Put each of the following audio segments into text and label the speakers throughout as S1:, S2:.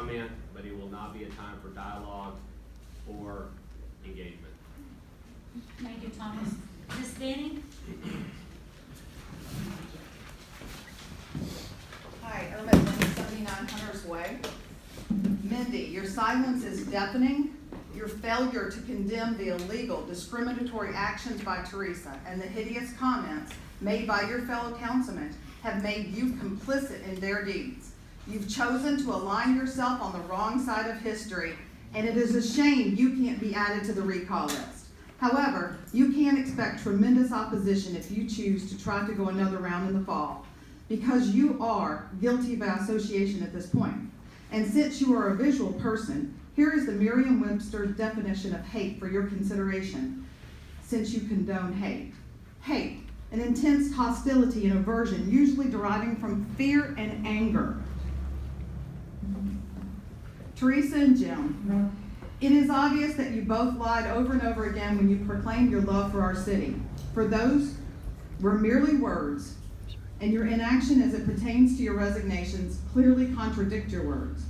S1: comment, but it will not be a time for dialogue or engagement.
S2: Thank you, Thomas. Ms. Danny?
S3: Hi, I'm at 79 Hunters Way. Mindy, your silence is deafening. Your failure to condemn the illegal, discriminatory actions by Teresa and the hideous comments made by your fellow councilmen have made you complicit in their deeds. You've chosen to align yourself on the wrong side of history, and it is a shame you can't be added to the recall list. However, you can expect tremendous opposition if you choose to try to go another round in the fall, because you are guilty by association at this point. And since you are a visual person, here is the Merriam-Webster definition of hate for your consideration, since you condone hate. Hate, an intense hostility and aversion, usually deriving from fear and anger. Teresa and Jim, it is obvious that you both lied over and over again when you proclaimed your love for our city. For those were merely words, and your inaction as it pertains to your resignations clearly contradict your words.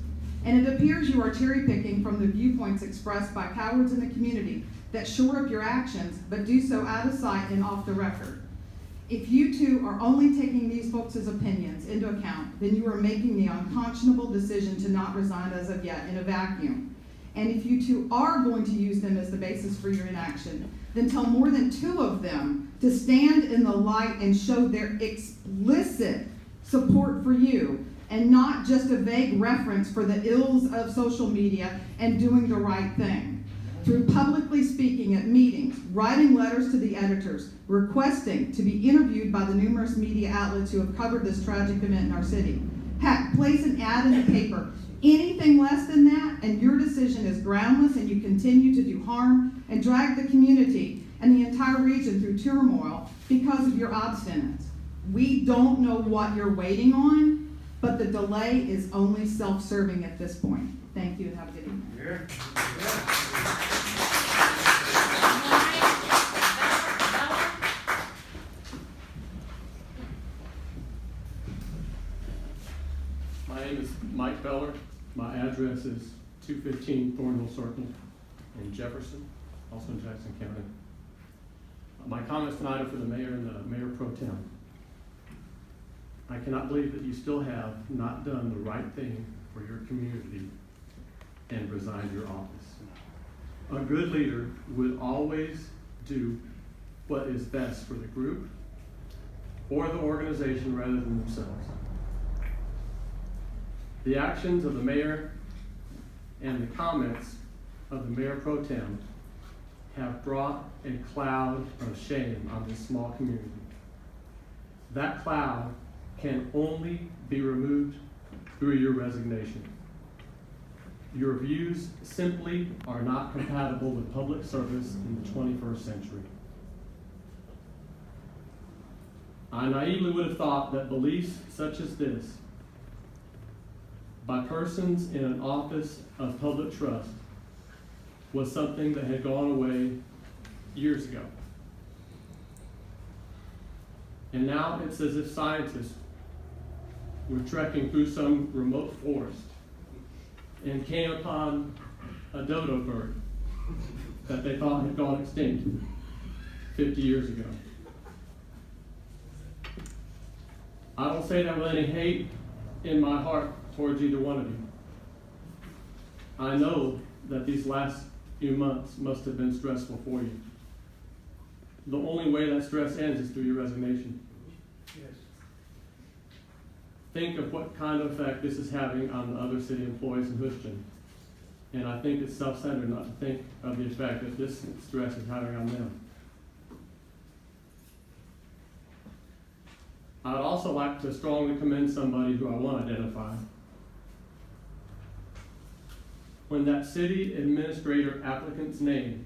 S3: And it appears you are cherry-picking from the viewpoints expressed by cowards in the community that shore up your actions, but do so out of sight and off the record. If you two are only taking these folks' opinions into account, then you are making the unconscionable decision to not resign as of yet in a vacuum. And if you two are going to use them as the basis for your inaction, then tell more than two of them to stand in the light and show their explicit support for you, and not just a vague reference for the ills of social media and doing the right thing. Through publicly speaking at meetings, writing letters to the editors, requesting to be interviewed by the numerous media outlets who have covered this tragic event in our city. Heck, place an ad in the paper. Anything less than that, and your decision is groundless, and you continue to do harm and drag the community and the entire region through turmoil because of your obstinance. We don't know what you're waiting on, but the delay is only self-serving at this point. Thank you and have a good evening.
S4: My name is Mike Beller. My address is 215 Thornhill Circle in Jefferson, also in Jackson County. My comments tonight are for the mayor and the mayor pro tem. I cannot believe that you still have not done the right thing for your community and resigned your office. A good leader would always do what is best for the group or the organization rather than themselves. The actions of the mayor and the comments of the mayor pro tem have brought a cloud of shame on this small community. That cloud can only be removed through your resignation. Your views simply are not compatible with public service in the 21st century. I naively would have thought that beliefs such as this, by persons in an office of public trust, was something that had gone away years ago. And now it's as if scientists were trekking through some remote forest and came upon a dodo bird that they thought had gone extinct 50 years ago. I don't say that with any hate in my heart towards either one of you. I know that these last few months must have been stressful for you. The only way that stress ends is through your resignation. Yes. Think of what kind of effect this is having on the other city employees in Hoschton. And I think it's self-centered not to think of the effect that this stress is having on them. I'd also like to strongly commend somebody who I want to identify. When that city administrator applicant's name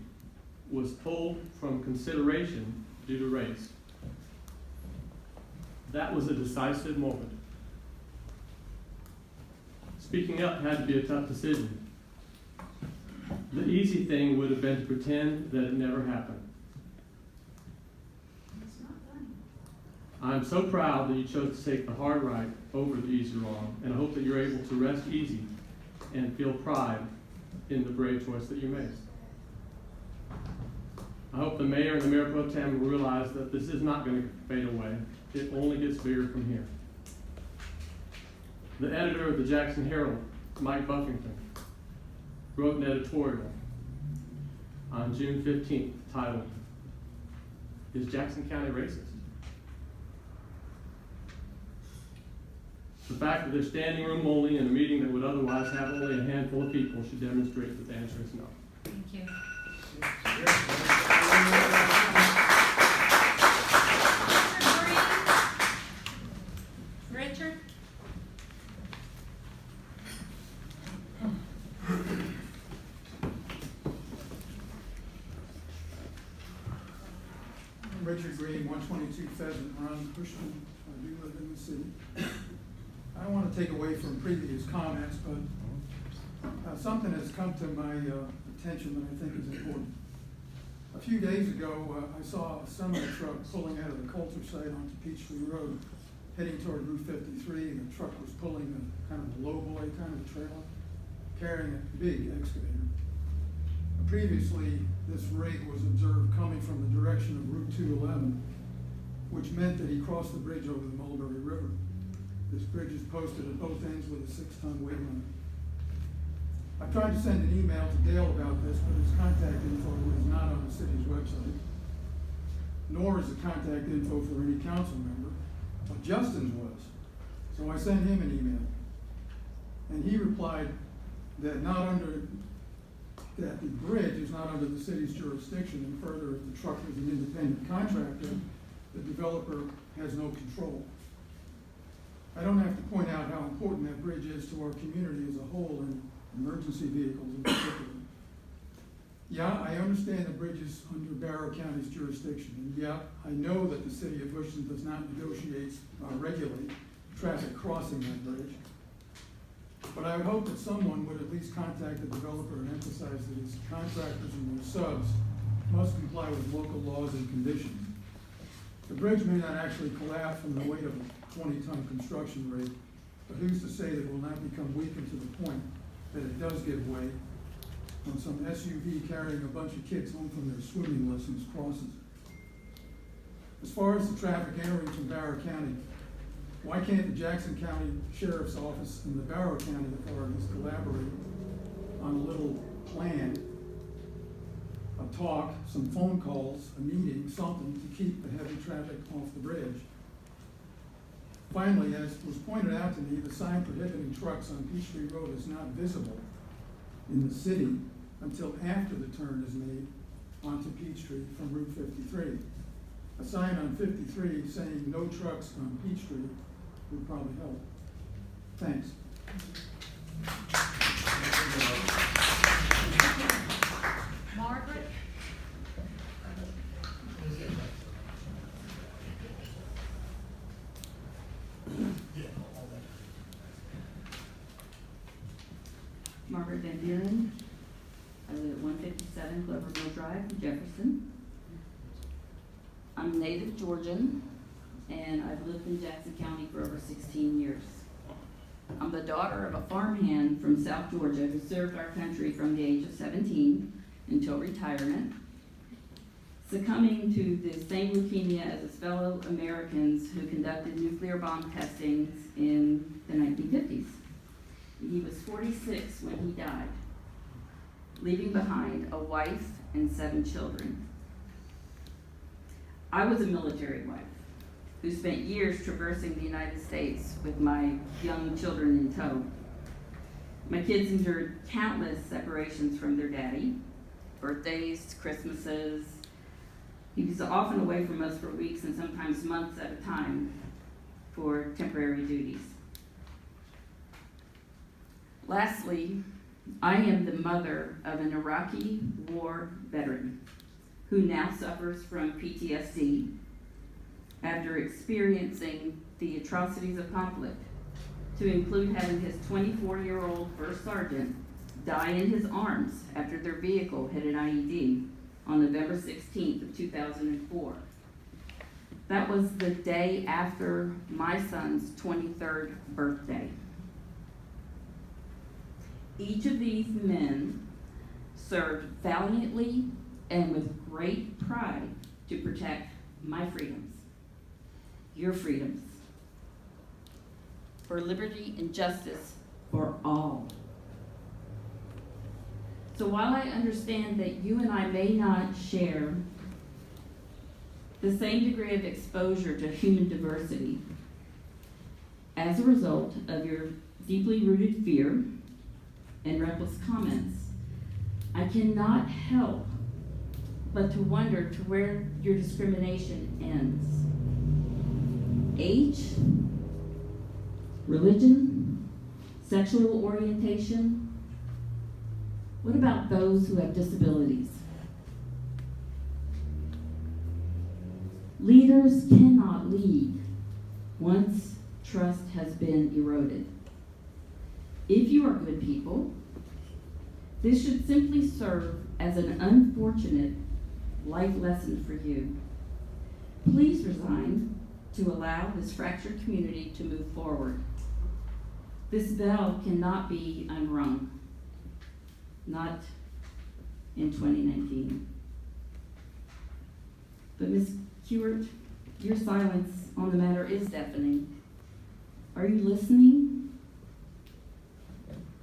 S4: was pulled from consideration due to race, that was a decisive moment. Speaking up had to be a tough decision. The easy thing would have been to pretend that it never happened. I'm so proud that you chose to take the hard right over the easy wrong, and I hope that you're able to rest easy and feel pride in the brave choice that you made. I hope the mayor and the mayor pro tem will realize that this is not going to fade away. It only gets bigger from here. The editor of the Jackson Herald, Mike Buffington, wrote an editorial on June 15th titled, "Is Jackson County Racist?" The fact that there's standing room only in a meeting that would otherwise have only a handful of people should demonstrate that the answer is no.
S2: Thank you. Richard?
S5: I'm Richard Green, 122 Pheasant Run, Hoschton. I do live in the city. I don't want to take away from previous comments, but something has come to my attention that I think is important. A few days ago, I saw a semi truck pulling out of the Coulter site onto Peachtree Road, heading toward Route 53. The truck was pulling a kind of a lowboy kind of trailer, carrying a big excavator. Previously, this rig was observed coming from the direction of Route 211, which meant that he crossed the bridge over the Mulberry River. This bridge is posted at both ends with a 6-ton weight limit. I tried to send an email to Dale about this, but his contact info is not on the city's website, nor is the contact info for any council member, but Justin's was. So I sent him an email, and he replied that that the bridge is not under the city's jurisdiction, and further, if the truck is an independent contractor, the developer has no control. I don't have to point out how important that bridge is to our community as a whole, and emergency vehicles in particular. Yeah, I understand the bridge is under Barrow County's jurisdiction, and yeah, I know that the city of Hoschton does not negotiate or regulate traffic crossing that bridge. But I would hope that someone would at least contact the developer and emphasize that his contractors and their subs must comply with local laws and conditions. The bridge may not actually collapse from the weight of a 20-ton construction rig, but who's to say that it will not become weakened to the point that it does give way when some SUV carrying a bunch of kids home from their swimming lessons crosses it. As far as the traffic entering from Barrow County, why can't the Jackson County Sheriff's Office and the Barrow County authorities collaborate on a little plan, a talk, some phone calls, a meeting, something to keep the heavy traffic off the bridge? Finally, as was pointed out to me, the sign prohibiting trucks on Peachtree Road is not visible in the city until after the turn is made onto Peachtree from Route 53. A sign on 53 saying no trucks on Peachtree would probably help. Thanks.
S2: Margaret?
S6: Margaret Van Buren. I live at 157 Clover Mill Drive, Jefferson. I'm a native Georgian, and I've lived in Jackson County for over 16 years. I'm the daughter of a farmhand from South Georgia who served our country from the age of 17 until retirement, succumbing to the same leukemia as his fellow Americans who conducted nuclear bomb testings in the 1950s. He was 46 when he died, leaving behind a wife and 7 children. I was a military wife who spent years traversing the United States with my young children in tow. My kids endured countless separations from their daddy, birthdays, Christmases. He was often away from us for weeks and sometimes months at a time for temporary duties. Lastly, I am the mother of an Iraqi war veteran who now suffers from PTSD after experiencing the atrocities of conflict, to include having his 24-year-old first sergeant die in his arms after their vehicle hit an IED on November 16th of 2004. That was the day after my son's 23rd birthday. Each of these men served valiantly and with great pride to protect my freedoms, your freedoms, for liberty and justice for all. So while I understand that you and I may not share the same degree of exposure to human diversity as a result of your deeply rooted fear and reckless comments, I cannot help but to wonder to where your discrimination ends. Age, religion, sexual orientation. What about those who have disabilities? Leaders cannot lead once trust has been eroded. If you are good people, this should simply serve as an unfortunate life lesson for you. Please resign to allow this fractured community to move forward. This bell cannot be unrung, not in 2019. But Ms. Stewart, your silence on the matter is deafening. Are you listening?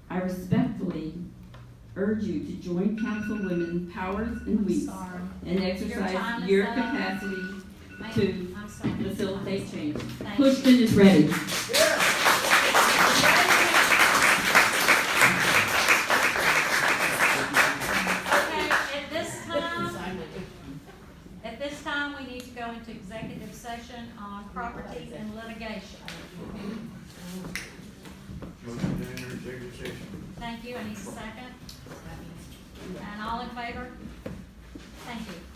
S6: I respectfully urge you to join Councilwomen Powers and Weeks and exercise your capacity to facilitate change. Hoschton is ready.
S2: At this time, we need to go into executive session on property and litigation.
S7: Motion to enter executive session.
S2: Thank you. I need a second. And all in favor? Thank you.